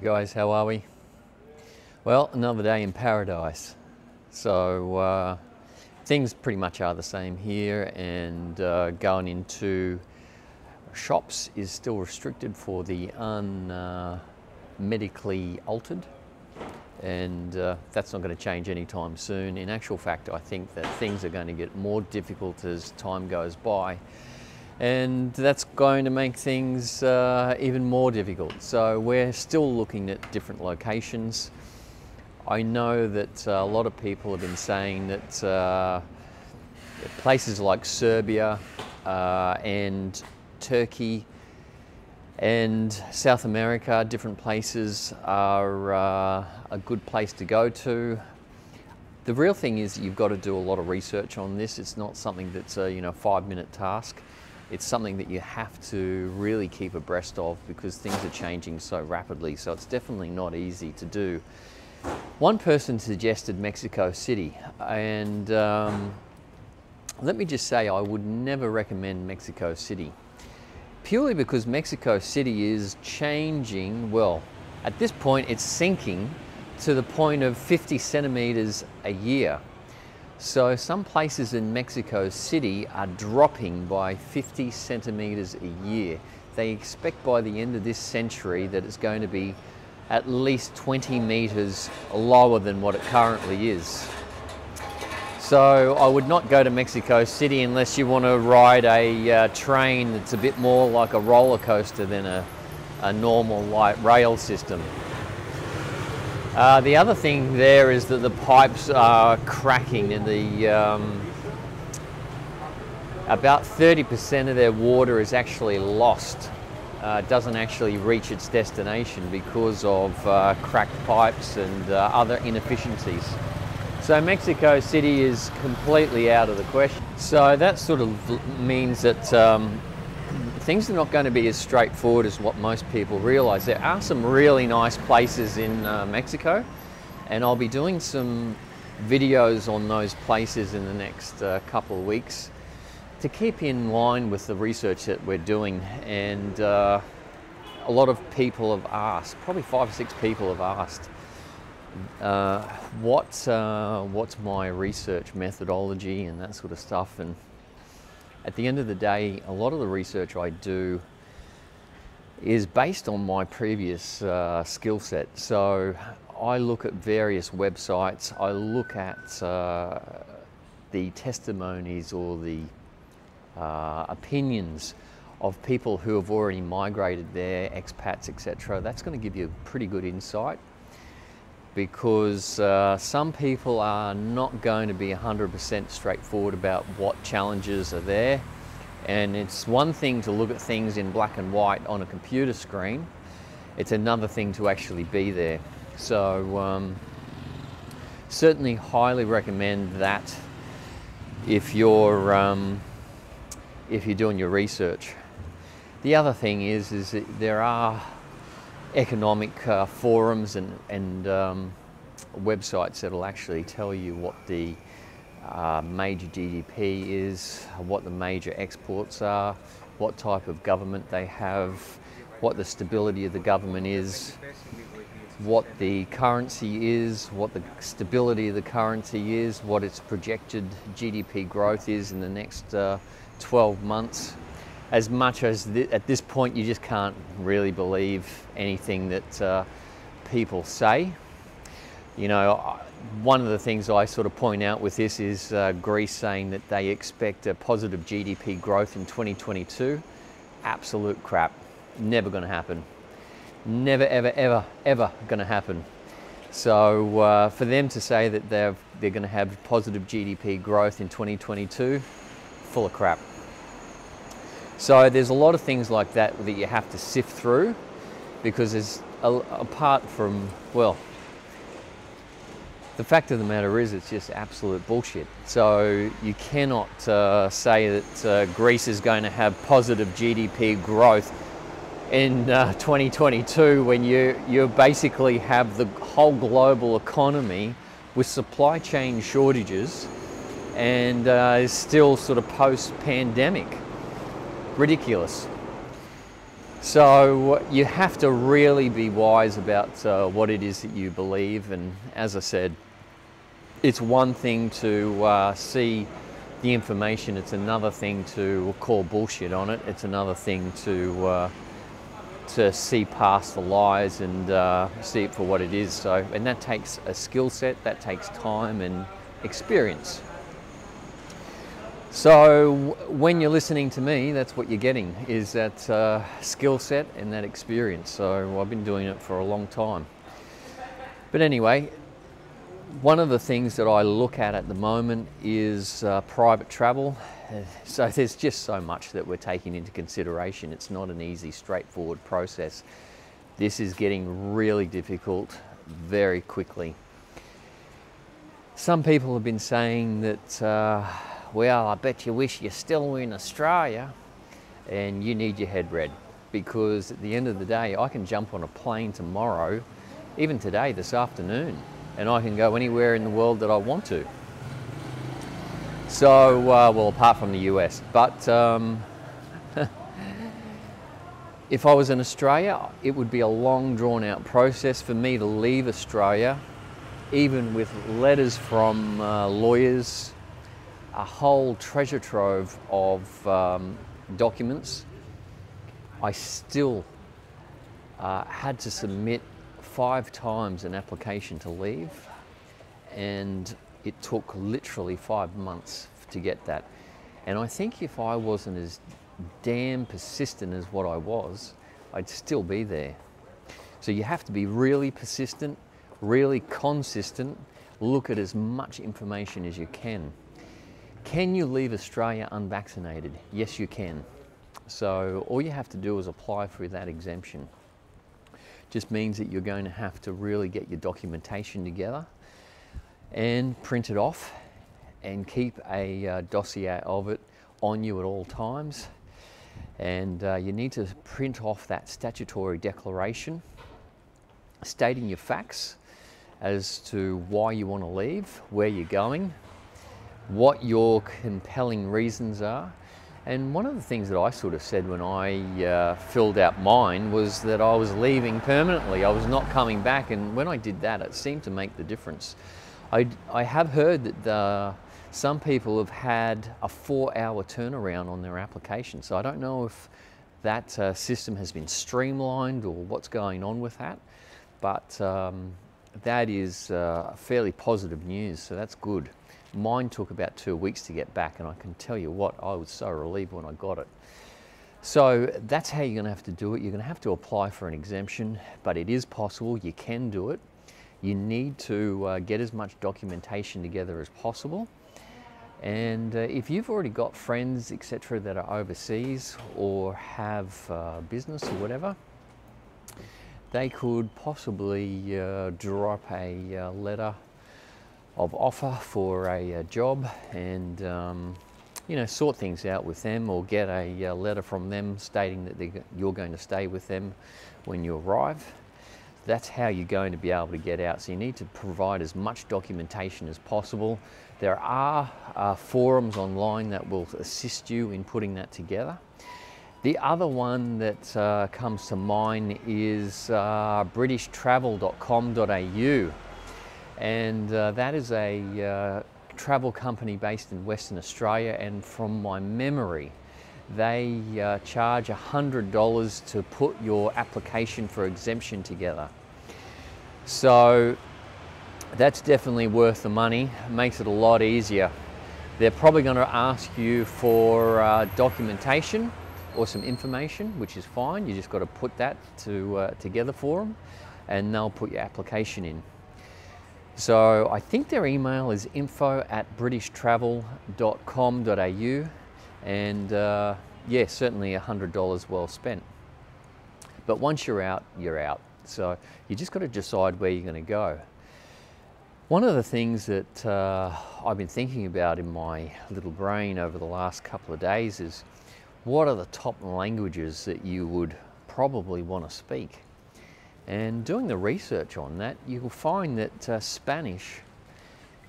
Hey guys, how are we? Well, another day in paradise. So things pretty much are the same here, and going into shops is still restricted for the medically altered, and that's not going to change anytime soon. In actual fact, I think that things are going to get more difficult as time goes by, and that's going to make things even more difficult. So we're still looking at different locations. I know that a lot of people have been saying that places like Serbia and Turkey and South America, different places, are a good place to go to. The real thing is you've got to do a lot of research on this. It's not something that's a 5-minute task. It's something that you have to really keep abreast of because things are changing so rapidly. So it's definitely not easy to do. One person suggested Mexico City, and let me just say I would never recommend Mexico City, purely because Mexico City is changing. Well, at this point it's sinking to the point of 50 centimetres a year. So some places in Mexico City are dropping by 50 centimetres a year. They expect by the end of this century that it's going to be at least 20 metres lower than what it currently is. So I would not go to Mexico City unless you want to ride a train that's a bit more like a roller coaster than a normal light rail system. The other thing there is that the pipes are cracking, and about 30% of their water is actually lost. Doesn't actually reach its destination because of cracked pipes and other inefficiencies. So Mexico City is completely out of the question. So that sort of means that things are not going to be as straightforward as what most people realize. There are some really nice places in Mexico, and I'll be doing some videos on those places in the next couple of weeks to keep in line with the research that we're doing. And a lot of people have asked, probably 5 or 6 people have asked, what's my research methodology and that sort of stuff. And at the end of the day, a lot of the research I do is based on my previous skill set. So I look at various websites, I look at the testimonies or the opinions of people who have already migrated there, expats, etc. That's going to give you a pretty good insight, because some people are not going to be 100% straightforward about what challenges are there. And it's one thing to look at things in black and white on a computer screen. It's another thing to actually be there. So certainly highly recommend that if you're doing your research. The other thing is that there are economic forums and websites that will actually tell you what the major GDP is, what the major exports are, what type of government they have, what the stability of the government is, what the currency is, what the stability of the currency is, what its projected GDP growth is in the next 12 months. As much as at this point you just can't really believe anything that people say. One of the things I sort of point out with this is Greece saying that they expect a positive GDP growth in 2022. Absolute crap. Never going to happen. Never, ever, ever, ever going to happen. So for them to say that they're going to have positive GDP growth in 2022, full of crap. So there's a lot of things like that that you have to sift through, because there's, apart from, well, the fact of the matter is it's just absolute bullshit. So you cannot say that Greece is going to have positive GDP growth in 2022 when you basically have the whole global economy with supply chain shortages and is still sort of post-pandemic. Ridiculous. So you have to really be wise about what it is that you believe, and as I said, it's one thing to see the information, it's another thing to call bullshit on it, it's another thing to see past the lies and see it for what it is. So, and that takes a skill set, that takes time and experience. So when you're listening to me, that's what you're getting, is that skill set and that experience. So I've been doing it for a long time. But anyway, one of the things that I look at the moment is private travel. So there's just so much that we're taking into consideration. It's not an easy, straightforward process. This is getting really difficult very quickly. Some people have been saying that well, I bet you wish you still were in Australia, and you need your head read, because at the end of the day, I can jump on a plane tomorrow, even today, this afternoon, and I can go anywhere in the world that I want to. So, well, apart from the US, but if I was in Australia, it would be a long, drawn-out process for me to leave Australia, even with letters from lawyers, a whole treasure trove of documents. I still had to submit 5 times an application to leave, and it took literally 5 months to get that. And I think if I wasn't as damn persistent as what I was, I'd still be there. So you have to be really persistent, really consistent, look at as much information as you can. Can you leave Australia unvaccinated? Yes, you can. So all you have to do is apply for that exemption. Just means that you're going to have to really get your documentation together and print it off and keep a dossier of it on you at all times. And you need to print off that statutory declaration stating your facts as to why you want to leave, where you're going, what your compelling reasons are. And one of the things that I sort of said when I filled out mine was that I was leaving permanently. I was not coming back, and when I did that, it seemed to make the difference. I have heard that some people have had a 4-hour turnaround on their application. So I don't know if that system has been streamlined or what's going on with that, but that is fairly positive news, so that's good. Mine took about 2 weeks to get back, and I can tell you what, I was so relieved when I got it. So that's how you're going to have to do it. You're going to have to apply for an exemption, but it is possible. You can do it. You need to get as much documentation together as possible. And if you've already got friends, etc., that are overseas or have business or whatever, they could possibly drop a letter of offer for a job, and you know, sort things out with them, or get a letter from them stating that you're going to stay with them when you arrive. That's how you're going to be able to get out. So you need to provide as much documentation as possible. There are forums online that will assist you in putting that together. The other one that comes to mind is britishtravel.com.au. And that is a travel company based in Western Australia, and from my memory, they charge $100 to put your application for exemption together. So that's definitely worth the money. It makes it a lot easier. They're probably going to ask you for documentation or some information, which is fine. You just got to put that together for them, and they'll put your application in. So I think their email is info@britishtravel.com.au, and yeah, certainly $100 well spent. But once you're out, you're out. So you just got to decide where you're going to go. One of the things that I've been thinking about in my little brain over the last couple of days is, what are the top languages that you would probably want to speak? And doing the research on that, you'll find that Spanish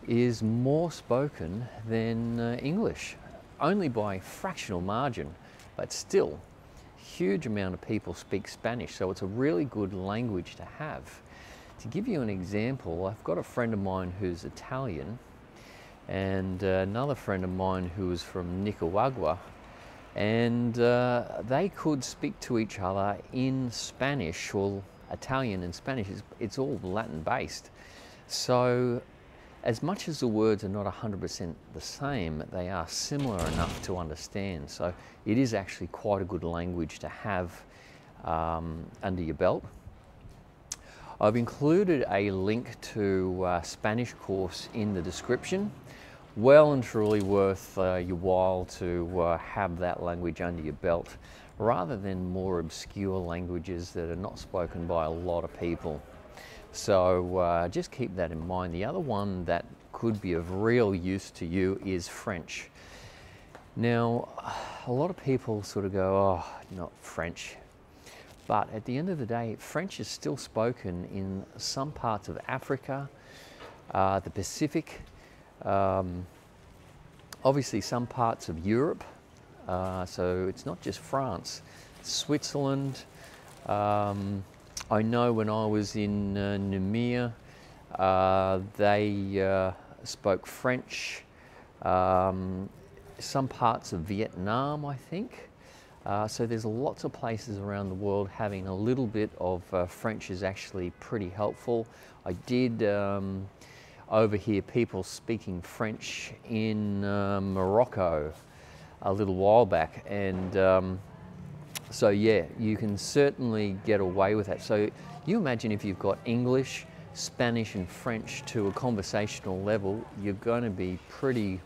is more spoken than English, only by a fractional margin, but still huge amount of people speak Spanish, so it's a really good language to have. To give you an example, I've got a friend of mine who's Italian and another friend of mine who is from Nicaragua, and they could speak to each other in Spanish, or Italian and Spanish. It's all Latin based. So as much as the words are not 100% the same, they are similar enough to understand. So it is actually quite a good language to have under your belt. I've included a link to a Spanish course in the description. Well and truly worth your while to have that language under your belt, rather than more obscure languages that are not spoken by a lot of people. So just keep that in mind. The other one that could be of real use to you is French. Now, a lot of people sort of go, oh, not French. But at the end of the day, French is still spoken in some parts of Africa, the Pacific, obviously some parts of Europe. So it's not just France, Switzerland. I know when I was in Namibia, they spoke French. Some parts of Vietnam, I think. So there's lots of places around the world having a little bit of French is actually pretty helpful. I did overhear people speaking French in Morocco a little while back, and so yeah, you can certainly get away with that. So you imagine if you've got English, Spanish and French to a conversational level, you're going to be pretty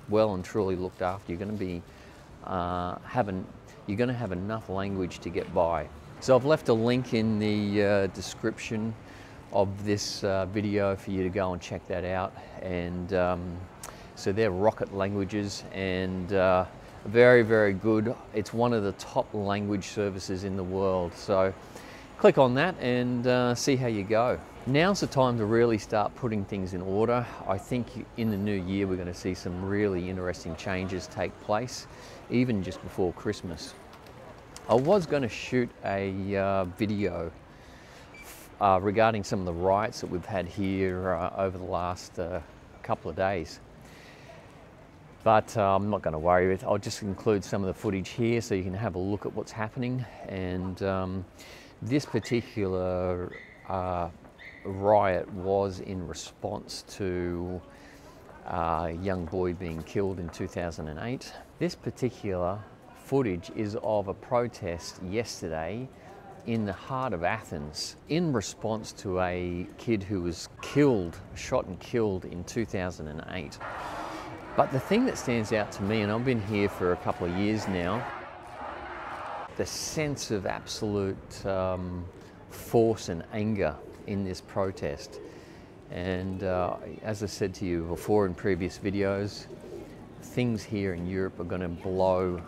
well and truly looked after. You're going to be you're going to have enough language to get by. So I've left a link in the description of this video for you to go and check that out. And so they're rocket languages, and very, very good. It's one of the top language services in the world. So click on that and see how you go. Now's the time to really start putting things in order. I think in the new year we're going to see some really interesting changes take place, even just before Christmas. I was going to shoot a video regarding some of the riots that we've had here over the last couple of days. But I'm not going to worry with it. I'll just include some of the footage here so you can have a look at what's happening. And this particular riot was in response to a young boy being killed in 2008. This particular footage is of a protest yesterday in the heart of Athens in response to a kid who was killed, shot and killed in 2008. But the thing that stands out to me, and I've been here for a couple of years now, the sense of absolute force and anger in this protest. And as I said to you before in previous videos, things here in Europe are going to blow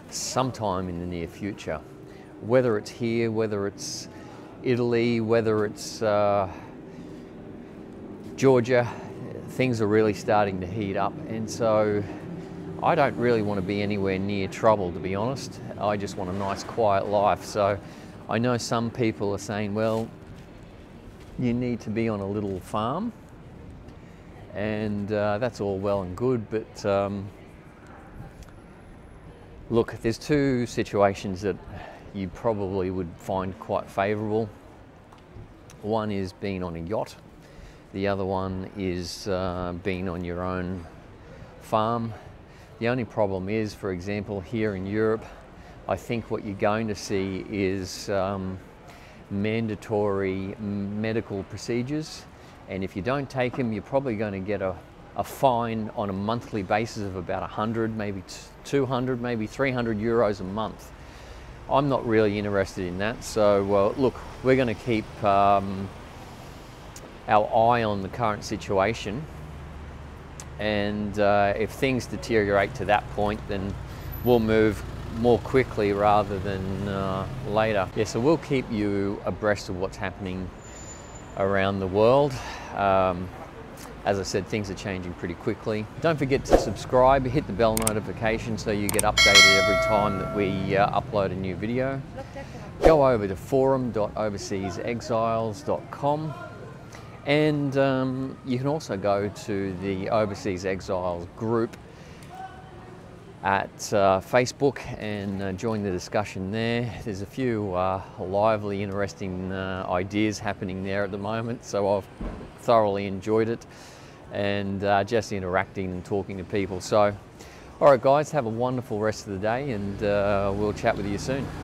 sometime in the near future. Whether it's here, whether it's Italy, whether it's Georgia, things are really starting to heat up. And so I don't really want to be anywhere near trouble, to be honest. I just want a nice quiet life. So I know some people are saying, well, you need to be on a little farm, and that's all well and good, but look, there's two situations that you probably would find quite favourable. One is being on a yacht, the other one is being on your own farm. The only problem is, for example, here in Europe, I think what you're going to see is mandatory medical procedures, and if you don't take them, you're probably going to get a fine on a monthly basis of about 100, maybe 200, maybe 300 euros a month. I'm not really interested in that, so look, we're going to keep our eye on the current situation, and if things deteriorate to that point, then we'll move more quickly rather than later. Yeah, so we'll keep you abreast of what's happening around the world. As I said, things are changing pretty quickly. Don't forget to subscribe, hit the bell notification so you get updated every time that we upload a new video. Go over to forum.overseasexiles.com, and you can also go to the Overseas Exiles group at Facebook and join the discussion there. There's a few lively, interesting ideas happening there at the moment, so I've thoroughly enjoyed it, and just interacting and talking to people. So, all right guys, have a wonderful rest of the day, and we'll chat with you soon.